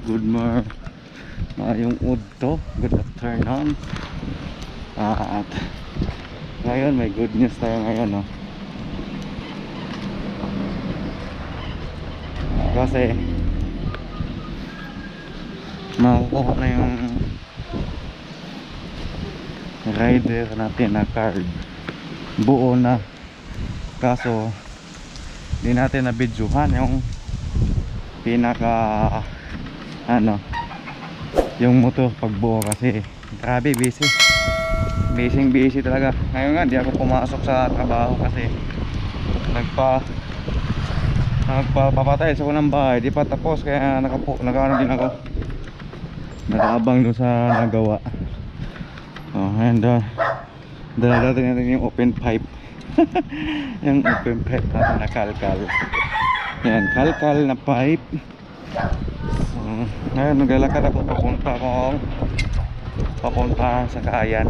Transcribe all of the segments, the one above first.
good morning. Mayong udto, good afternoon. At ngayon may good news tayo ngayon, no? Kasi makukuha na yung rider natin na card, buo na. Kaso di natin na-videohan yung pinaka yung motor pagbuo kasi grabe busy talaga. Ngayon nga di ako pumasok sa trabaho kasi nagpapatay sa unang bahay, di pa tapos, kaya nakaano din ako, nakaabang doon sa nagawa. And dala natin yung open pipe. Yung open pipe natin na kalkal. Yan, kalkal na pipe. Ngayon naglalakad ako papunta sa Kayan.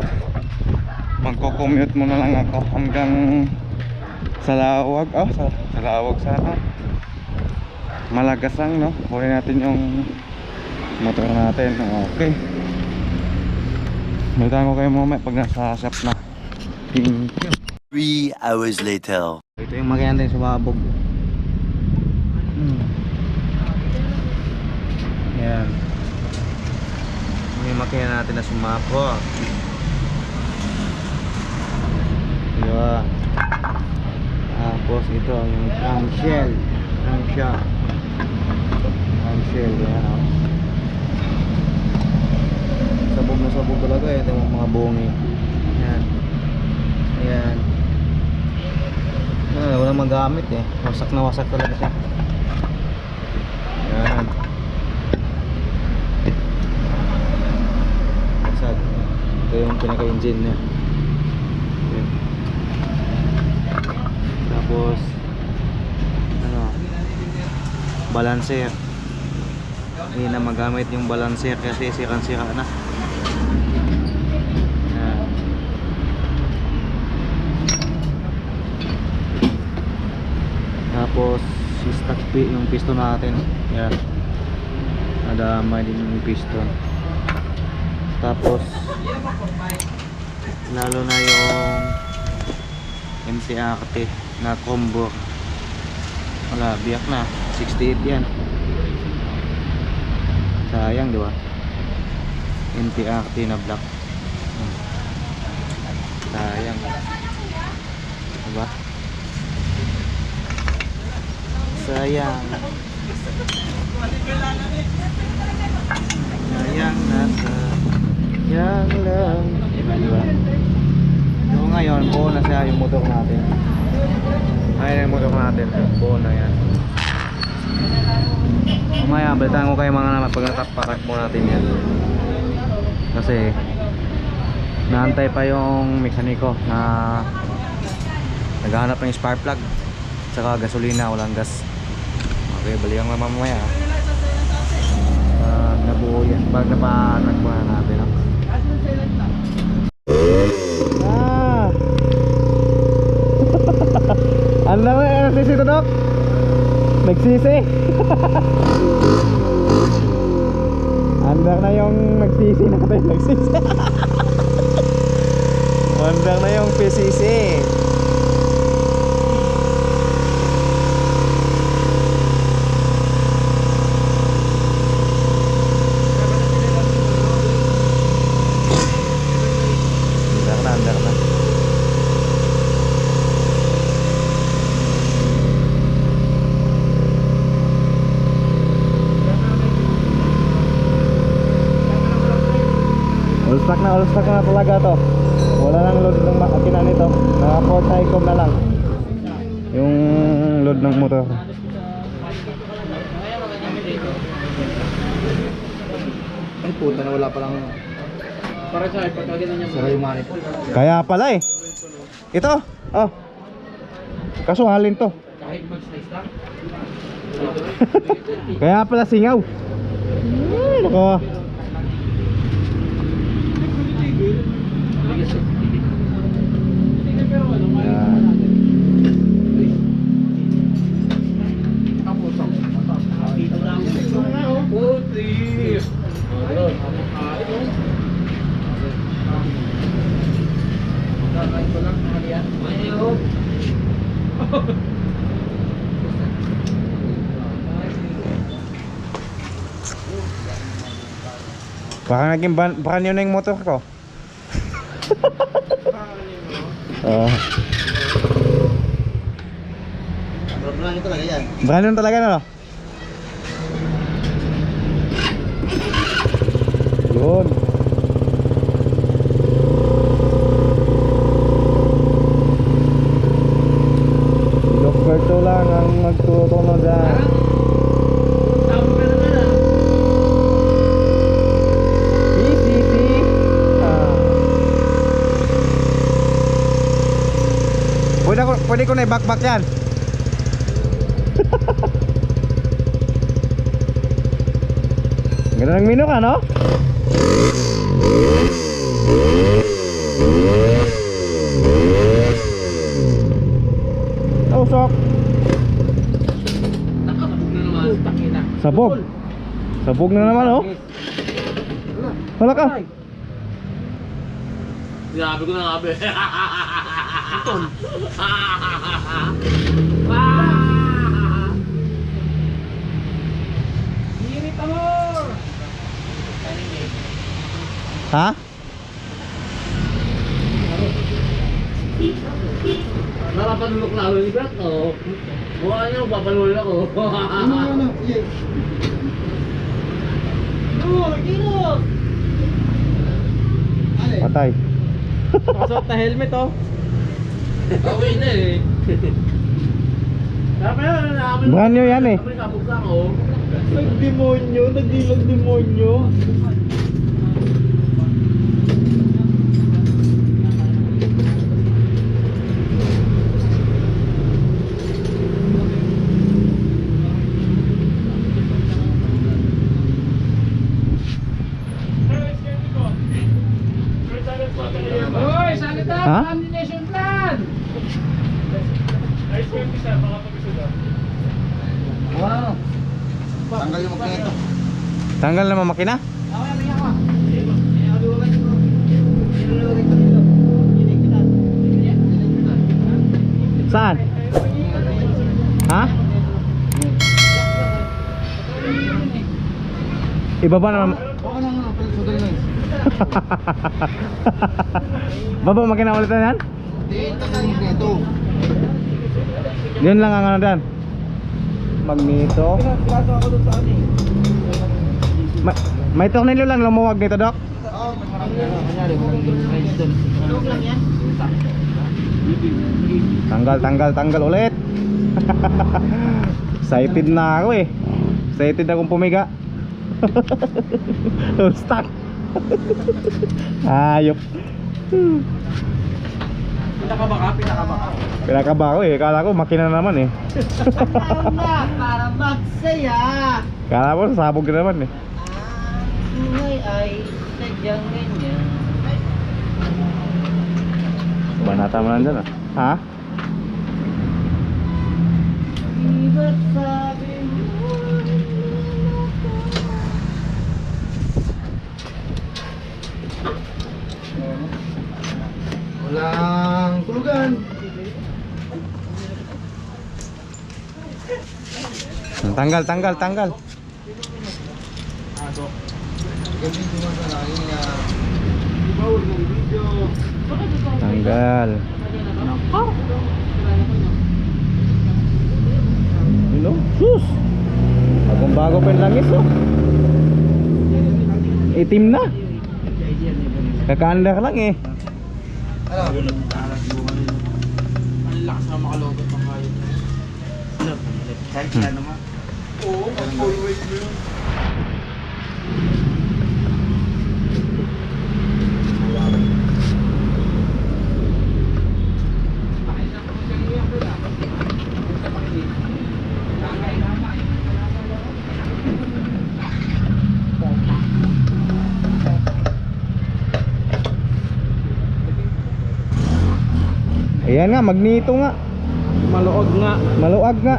Magko-commute muna lang ako hanggang sa Lawag. Sa Lawag sana, Malagasang, no? Kunin natin yung motor natin. Okay, balitaan ko kayo mamaya pag nasa shop na. 3 hours later. Ito yung makina natin sa Babog. Yan, yung makina natin na sumapro. Diba? Tapos ito yung crankshaft. Yan, oh. Sabog na sabog talaga. Ito yung mga bungi. Yan. Wala magamit eh. Wasak na wasak talaga siya. Yan. Wasag. Ito yung pinaka-engine niya. Yan. Tapos balancer. Hindi na magamit yung balancer kasi sirang-sira na. Yan. Tapos stock yung piston natin. Yan, nadamay din yung piston. Tapos lalo na yung MT-RT na combo, wala, biyak na. 68 yan, sayang diba? MT-RT na black, sayang diba? Sayang nasa yang lang, diba? So ngayon buo na siya yung motor natin. Ayan yung motor natin, buo na yan. Mamaya balitaan ko kayo mga naman pag natakpakat mo natin yan, kasi naantay pa yung mekaniko na naghahanap ng spark plug saka gasolina, walang gas. Okay, balikan lang mamaya. Nabuo yan pag napaanag muna natin, no? Ano na yung nagsisi ito, Dok? Nagsisi. Andar na yung nagsisi natin. Nagsisi. Andar na yung PCC. Andar na. All stock na talaga to. Wala nang load ng makina nito. Naka 4 Tycom na lang yung load ng motor. Ay puta na, wala pa lang. Para sa ipatagin niya. Sara yung manifold. Kaya pala eh. Ito. Oh. Kaso halin to. Kahit mag-slice lang. Kaya pala singaw. Baka Puti. Kakain ko lang, halian. Ayaw. Baka naging brand new na yung motor ko. Oh. Brand new talaga yan. Brand new talaga no? Yun. Dokberto lang ang magtuturo dyan. Tama ka naman ah. Pwede ko na i-backback yan. Ganda ng mino ka, no? Oh, sok. Nakabog na naman. Takina. Sabog. Sabog na naman, oh. Wala ka. Sinabi ko na nga be. Anton. Hirit amor. Ha? Nakapanulok lalo ni Brad, oh. Mukha niya, papanulok ako. Ano? Iya. Gino! Patay. Pasok na helmet, oh. Okay na eh. Dapat yun, naamin. Brand new yan, eh. Dapat kabuksan ko. Nagdemonyo, nagdilang demonyo. Hoy, salita! Ha? Combination plan! Wow! Tanggal yung makina ito. Tanggal na makina? Okay, may ako. Saan? Ha? Ibaba naman. Oo na nga, pero sudal na yun. Baba makina ulit na yan? Hindi, tanggal yung makina ito. Yun lang ang ano dyan. Magneto. Pinaso ako doon sa ano eh. May tornilyo lang lumuwag dito, Dok. Oo, Kanyari, walang price doon. Tulog lang yan? Tanggal ulit. Excited na ako eh. Excited akong pumiga. Stuck. Ayop. Pinakabaka. Pinakaba ako eh. Kala ko makina na naman eh. Para magsaya. Kala ko sasabog na naman eh. Buhay ay sadyang ganyan. Banata mo nandyan ah. Ha? Iba't sabi mo walang tulugan. Tanggal. Gabi naman sa lagi na Tanggal. You know? Sus! Bagong bago pa yung langis oh. Itim na. Kakaandar lang eh. ano? ang lakas na makalogot ng kayo. Kahit sila naman. Oo, full weight mo yun. Ayan nga, magnito nga. Maluog nga. Maluag nga.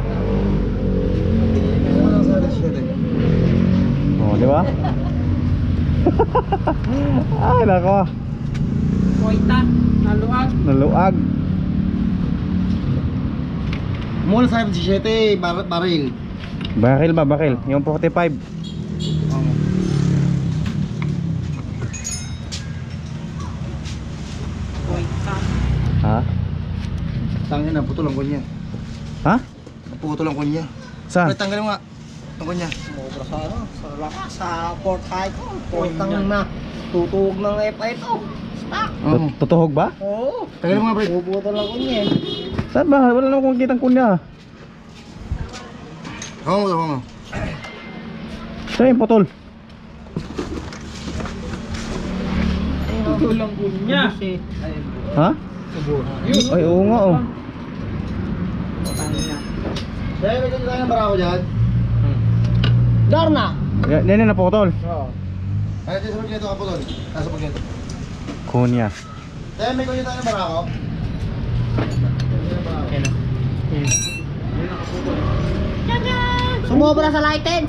Walang salis siya eh. Oh, di ba? Ay, nako. Koita. Naluag. Bag. Mula sa 17, baril. Bakil ba? Bakil. Yung 45. Ha? Tangin na, putol ang kunya. Ha? Putol ang kunya. Saan? Ay, tanggalin mo nga. Ang kunya. Sumobra sa ano, sa lakas, sa port high ko. Portang na, tutuog ng F8 to. Stock. Oo. Tutuhog ba? Oo. Tanggalin mo nga, pre. Bubutol ako niya. Saan ba? Wala naman kong kitang kunya. Oo mo. Saan yung putol? Tutol lang ko niya. Ha? Ay, oo nga oh. Dahil may ganyan tayo ng barako dyan. Darna. Yan na putol. Oo. Ay, ito sa pagkito ka putol. Nasa pagkito. Kunya. Dahil may ganyan tayo ng barako. Sumobra sa lighten.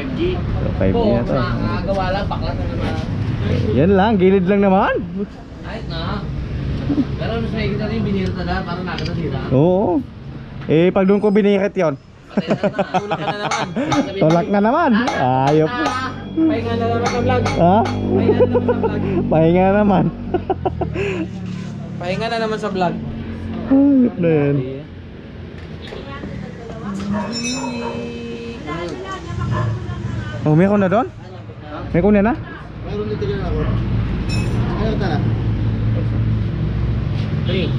5G na to. Nakagawa lang, baklas na naman. Yan lang, gilid lang naman. Ayos na. Pero mas may kita rin binirta na, parang nakakasira. Oo. Eh, pag doon ko binirit yon. Tulak ka na naman. Tulak na naman. Ayop. Pahinga na naman ang vlog. Ha? Pahinga na naman sa vlog. Pahinga naman. Pahinga na naman sa vlog. Ayop na yan. Oh, may kuna doon? May kuna na? Mayroon dito ganyan ako. Ano tala? 3.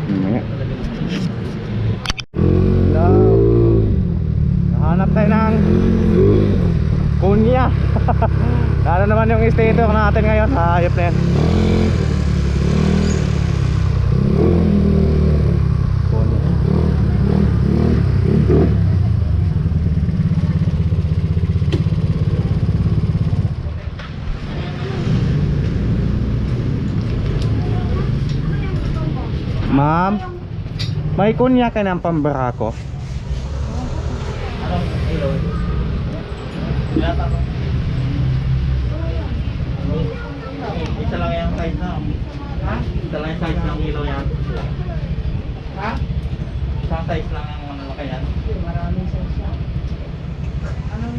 Mamaya. Hello. Nahanap tayo ng kunya. Ano naman yung stator natin ngayon? Hayop na yan. Ma'am, may kunya ka ng pambarako? Isa lang yung size na. Ha? Isa lang yung size ng ilaw yan. Ha? Isang size lang ang malaki yan. Maraming size yan. Anong...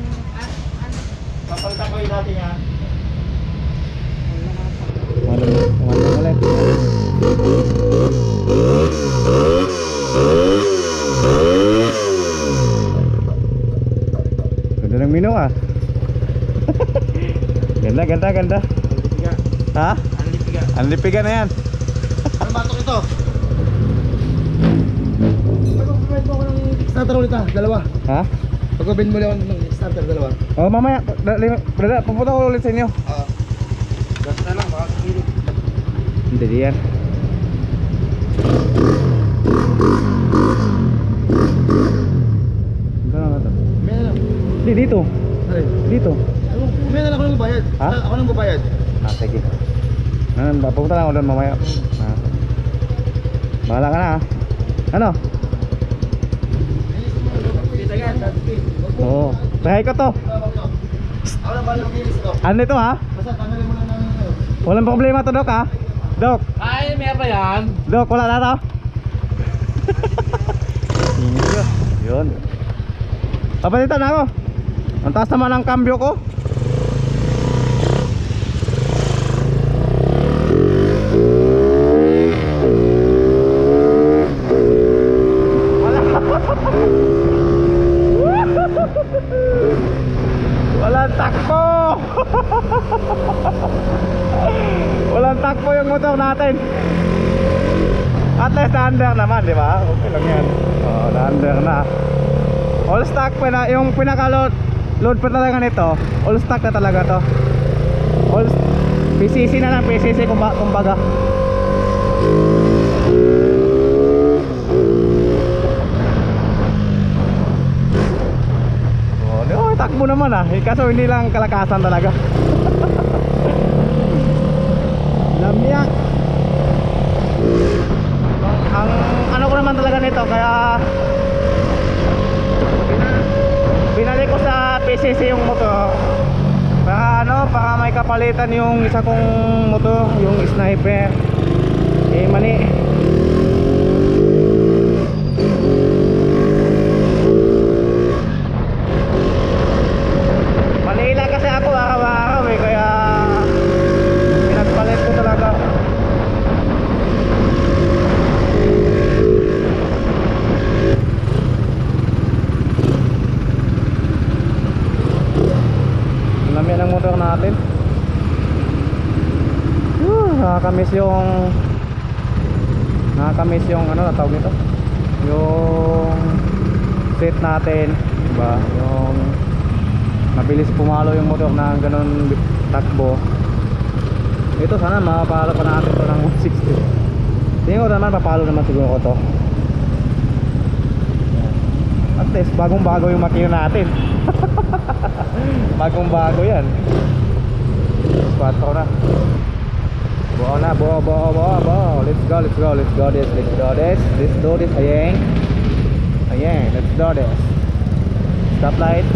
Papalitan ko yung dati yan. Wala ulit. Ganda ng mino ah. Ganda. Ha? Ang lipigan na yan. Ano batok ito? Pag-provide mo ako ng starter ulit ah, dalawa. Ha? Pag-provide mo ulit ako ng starter, dalawa. Oh, mamaya. Pupunta ko ulit sa inyo. Gas na lang, baka kikilig. Hindi diyan. Gano'n na to? May na lang. Di, dito. Alin? Dito. May na lang ako nang babayad. Ha? Ako nang babayad. Sige. Pupunta lang ako doon mamaya. Bahala ka na ha. Ano? Kita yan, Oo. Bahay ko to. Ako lang bahala mag-ilis ito. Ano ito ha? Basta tanggalin mo lang ng ano. Walang problema to, Dok ha? Dok, Ay, meron ba yan? Dok, wala na to? Yun. Papalitan na ako. Ang taas naman ang cambio ko. Walang takbo. Walang takbo yung motor natin. At least na-under naman, di ba? Okay lang yan. Oh, na-under na. All stock pa na, yung pinaka-load pa talaga nito. All stock na talaga to. PCC na lang, PCC kumbaga. Oh, takbo naman ah. Kaso hindi lang kalakasan talaga. Lamiyak. Ang ano ko naman talaga nito, kaya binalik ko kapalitan yung isa kong motor, yung sniper. Eh mali. Manila kasi ako araw-araw eh, kaya pinagpalit ko talaga. Lamyan ng motor natin. Nakakamiss yung ano na tawag nito, yung seat natin, diba? Yung mabilis pumalo yung motor na ganun takbo. Ito sana mapapalo pa natin to ng 160. Tingin ko naman papalo naman siguro ko to. At least bagong bago yung makina natin. Bagong bago yan. 4 na. Buo na, buo. Let's go this. Let's do this, ayeng. Let's do this. Stoplight.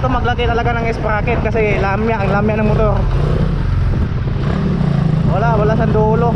Maglagay talaga ng sprocket kasi ang lamya ng motor. Wala sa dulo.